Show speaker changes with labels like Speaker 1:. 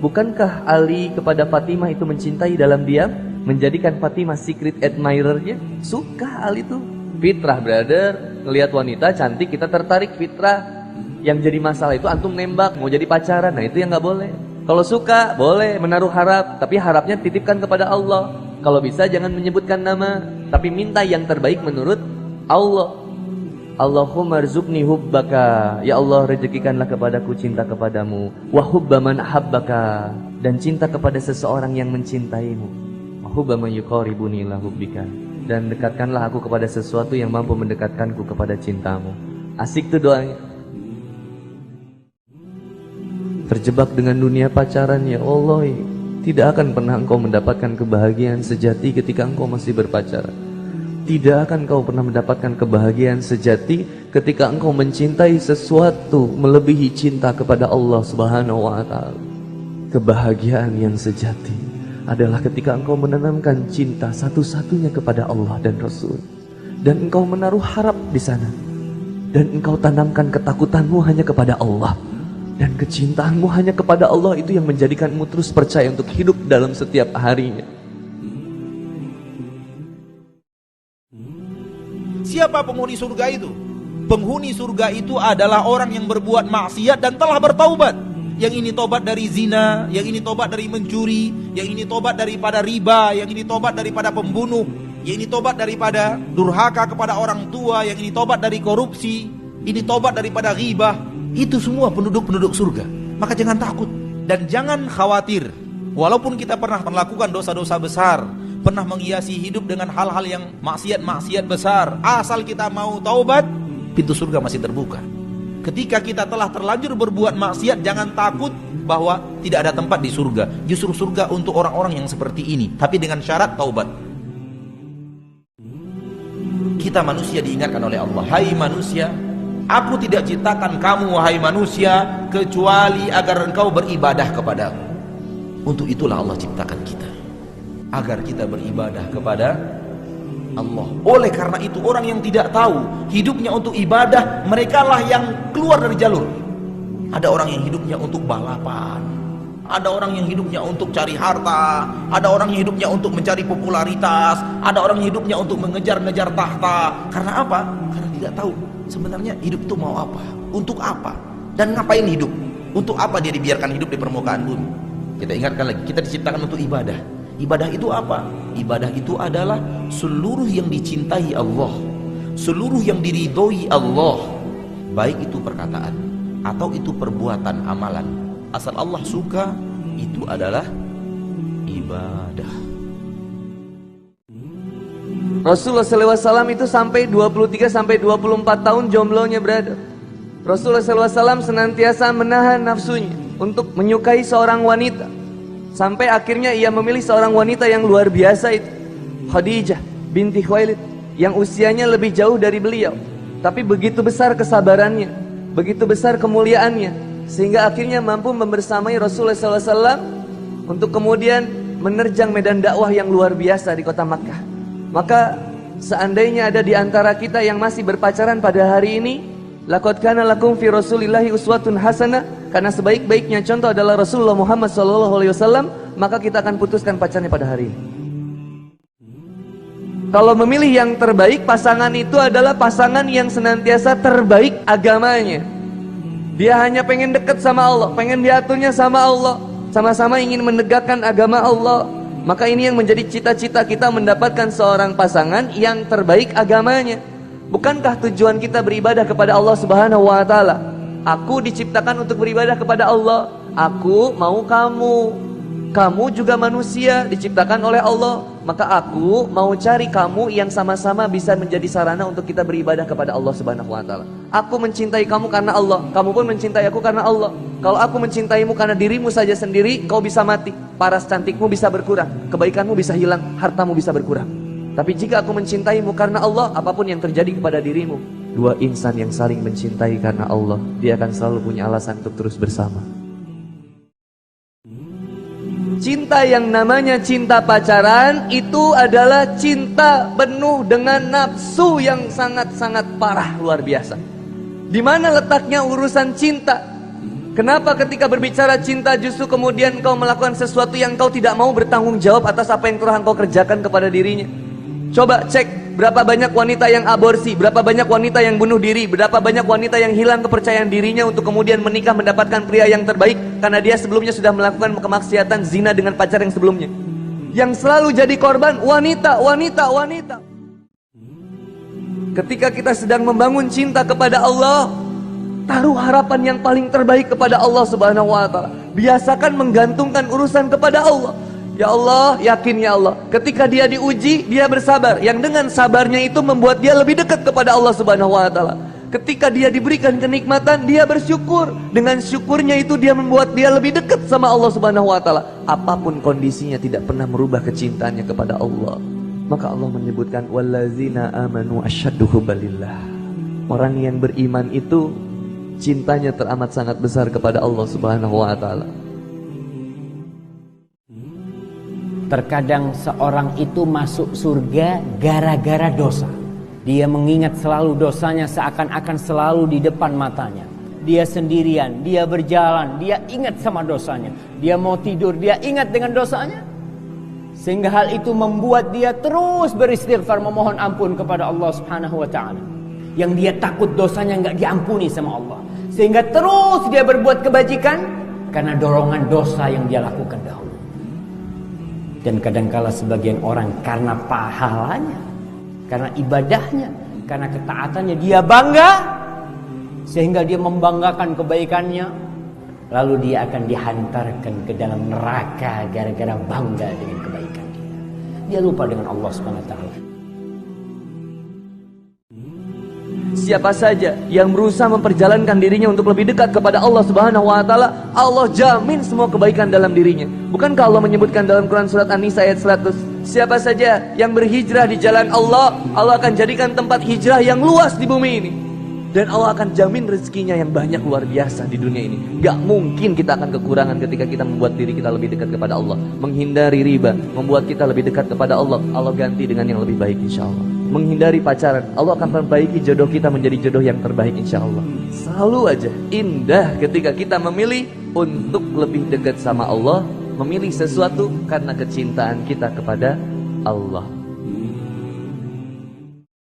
Speaker 1: Bukankah Ali kepada Fatimah itu mencintai dalam diam? Menjadikan Fatimah secret admirer-nya? Suka Ali tuh. Fitrah brother, ngelihat wanita cantik kita tertarik, fitrah. Yang jadi masalah itu antum nembak, mau jadi pacaran, nah itu yang gak boleh. Kalau suka, boleh menaruh harap, tapi harapnya titipkan kepada Allah. Kalau bisa jangan menyebutkan nama, tapi minta yang terbaik menurut Allah. Allahumma rzuqni hubbaka, ya Allah rezekikanlah kepadaku cinta kepadamu. Wa hubba man habbaka, dan cinta kepada seseorang yang mencintaimu. Wa hubba man yuqaribuni ila hubbika, dan dekatkanlah aku kepada sesuatu yang mampu mendekatkanku kepada cintamu. Asik tuh doanya. Terjebak dengan dunia pacaran, ya Allah, tidak akan pernah engkau mendapatkan kebahagiaan sejati ketika engkau masih berpacaran. Tidak akan kau pernah mendapatkan kebahagiaan sejati ketika engkau mencintai sesuatu melebihi cinta kepada Allah Subhanahu wa Ta'ala. Kebahagiaan yang sejati adalah ketika engkau menanamkan cinta satu-satunya kepada Allah dan Rasul, dan engkau menaruh harap di sana, dan engkau tanamkan ketakutanmu hanya kepada Allah, dan kecintaanmu hanya kepada Allah. Itu yang menjadikanmu terus percaya untuk hidup dalam setiap harinya.
Speaker 2: Siapa penghuni surga itu? Penghuni surga itu adalah orang yang berbuat maksiat dan telah bertaubat. Yang ini tobat dari zina, yang ini tobat dari mencuri, yang ini tobat daripada riba, yang ini tobat daripada pembunuh, yang ini tobat daripada durhaka kepada orang tua, yang ini tobat dari korupsi, ini tobat daripada ghibah. Itu semua penduduk-penduduk surga. Maka jangan takut dan jangan khawatir. Walaupun kita pernah melakukan dosa-dosa besar, pernah menghiasi hidup dengan hal-hal yang maksiat-maksiat besar, asal kita mau taubat, pintu surga masih terbuka. Ketika kita telah terlanjur berbuat maksiat, jangan takut bahwa tidak ada tempat di surga. Justru surga untuk orang-orang yang seperti ini, tapi dengan syarat taubat. Kita manusia diingatkan oleh Allah, hai manusia, aku tidak ciptakan kamu wahai manusia kecuali agar engkau beribadah kepadaku. Untuk itulah Allah ciptakan kita, agar kita beribadah kepada Allah. Oleh karena itu orang yang tidak tahu hidupnya untuk ibadah, mereka lah yang keluar dari jalur. Ada orang yang hidupnya untuk balapan, ada orang yang hidupnya untuk cari harta, ada orang yang hidupnya untuk mencari popularitas, ada orang yang hidupnya untuk mengejar-ngejar tahta. Karena apa? Karena tidak tahu sebenarnya hidup itu mau apa, untuk apa, dan ngapain hidup. Untuk apa dia dibiarkan hidup di permukaan bumi. Kita ingatkan lagi, kita diciptakan untuk ibadah. Ibadah itu apa? Ibadah itu adalah seluruh yang dicintai Allah, seluruh yang diridhoi Allah, baik itu perkataan atau itu perbuatan amalan. Asal Allah suka, itu adalah ibadah.
Speaker 1: Rasulullah SAW itu sampai 23-24 tahun jomblonya brother. Rasulullah SAW senantiasa menahan nafsunya untuk menyukai seorang wanita, sampai akhirnya ia memilih seorang wanita yang luar biasa itu, Khadijah binti Khuwailid, yang usianya lebih jauh dari beliau. Tapi begitu besar kesabarannya, begitu besar kemuliaannya, sehingga akhirnya mampu membersamai Rasulullah SAW untuk kemudian menerjang medan dakwah yang luar biasa di kota Makkah. Maka seandainya ada di antara kita yang masih berpacaran pada hari ini, laqad kana lakum fi Rasulillahi uswatun hasanah, karena sebaik-baiknya contoh adalah Rasulullah Muhammad SAW, maka kita akan putuskan pacarnya pada hari ini. Kalau memilih yang terbaik, pasangan itu adalah pasangan yang senantiasa terbaik agamanya. Dia hanya pengen dekat sama Allah, pengen diaturnya sama Allah, sama-sama ingin menegakkan agama Allah. Maka ini yang menjadi cita-cita kita, mendapatkan seorang pasangan yang terbaik agamanya. Bukankah tujuan kita beribadah kepada Allah Subhanahu wa Ta'ala? Aku diciptakan untuk beribadah kepada Allah. Aku mau kamu. Kamu juga manusia diciptakan oleh Allah. Maka aku mau cari kamu yang sama-sama bisa menjadi sarana untuk kita beribadah kepada Allah Subhanahu wa Ta'ala. Aku mencintai kamu karena Allah, kamu pun mencintai aku karena Allah. Kalau aku mencintaimu karena dirimu saja sendiri, kau bisa mati, paras cantikmu bisa berkurang, kebaikanmu bisa hilang, hartamu bisa berkurang. Tapi jika aku mencintaimu karena Allah, apapun yang terjadi kepada dirimu, dua insan yang saling mencintai karena Allah, dia akan selalu punya alasan untuk terus bersama. Cinta yang namanya cinta pacaran itu adalah cinta penuh dengan nafsu yang sangat-sangat parah, luar biasa. Di mana letaknya urusan cinta? Kenapa ketika berbicara cinta justru kemudian kau melakukan sesuatu yang kau tidak mau bertanggung jawab atas apa yang telah kau kerjakan kepada dirinya? Coba cek berapa banyak wanita yang aborsi, berapa banyak wanita yang bunuh diri, berapa banyak wanita yang hilang kepercayaan dirinya untuk kemudian menikah mendapatkan pria yang terbaik karena dia sebelumnya sudah melakukan kemaksiatan zina dengan pacar yang sebelumnya. Yang selalu jadi korban wanita. Ketika kita sedang membangun cinta kepada Allah, taruh harapan yang paling terbaik kepada Allah Subhanahu wa taala. Biasakan menggantungkan urusan kepada Allah. Ya Allah, yakin ya Allah. Ketika dia diuji, dia bersabar. Yang dengan sabarnya itu membuat dia lebih dekat kepada Allah Subhanahu wa taala. Ketika dia diberikan kenikmatan, dia bersyukur. Dengan syukurnya itu dia membuat dia lebih dekat sama Allah Subhanahu wa taala. Apapun kondisinya tidak pernah merubah kecintaannya kepada Allah. Maka Allah menyebutkan wallazina amanu asyaddu hubbalillah. Orang yang beriman itu cintanya teramat sangat besar kepada Allah Subhanahu wa taala.
Speaker 3: Terkadang seorang itu masuk surga gara-gara dosa. Dia mengingat selalu dosanya seakan-akan selalu di depan matanya. Dia sendirian, dia berjalan, dia ingat sama dosanya. Dia mau tidur, dia ingat dengan dosanya. Sehingga hal itu membuat dia terus beristighfar memohon ampun kepada Allah Subhanahu wa taala. Yang dia takut dosanya enggak diampuni sama Allah. Sehingga terus dia berbuat kebajikan karena dorongan dosa yang dia lakukan dahulu. Dan kadangkala sebagian orang karena pahalanya, karena ibadahnya, karena ketaatannya dia bangga, sehingga dia membanggakan kebaikannya, lalu dia akan dihantarkan ke dalam neraka gara-gara bangga dengan kebaikan dia. Dia lupa dengan Allah Subhanahu wa taala.
Speaker 1: Siapa saja yang berusaha memperjalankan dirinya untuk lebih dekat kepada Allah Subhanahu wa taala, Allah jamin semua kebaikan dalam dirinya. Bukankah Allah menyebutkan dalam Quran surat An-Nisa ayat 100, siapa saja yang berhijrah di jalan Allah, Allah akan jadikan tempat hijrah yang luas di bumi ini. Dan Allah akan jamin rezekinya yang banyak luar biasa di dunia ini. Gak mungkin kita akan kekurangan ketika kita membuat diri kita lebih dekat kepada Allah. Menghindari riba membuat kita lebih dekat kepada Allah. Allah ganti dengan yang lebih baik insya Allah. Menghindari pacaran, Allah akan memperbaiki jodoh kita menjadi jodoh yang terbaik insya Allah. Selalu aja indah ketika kita memilih untuk lebih dekat sama Allah, memilih sesuatu karena kecintaan kita kepada Allah.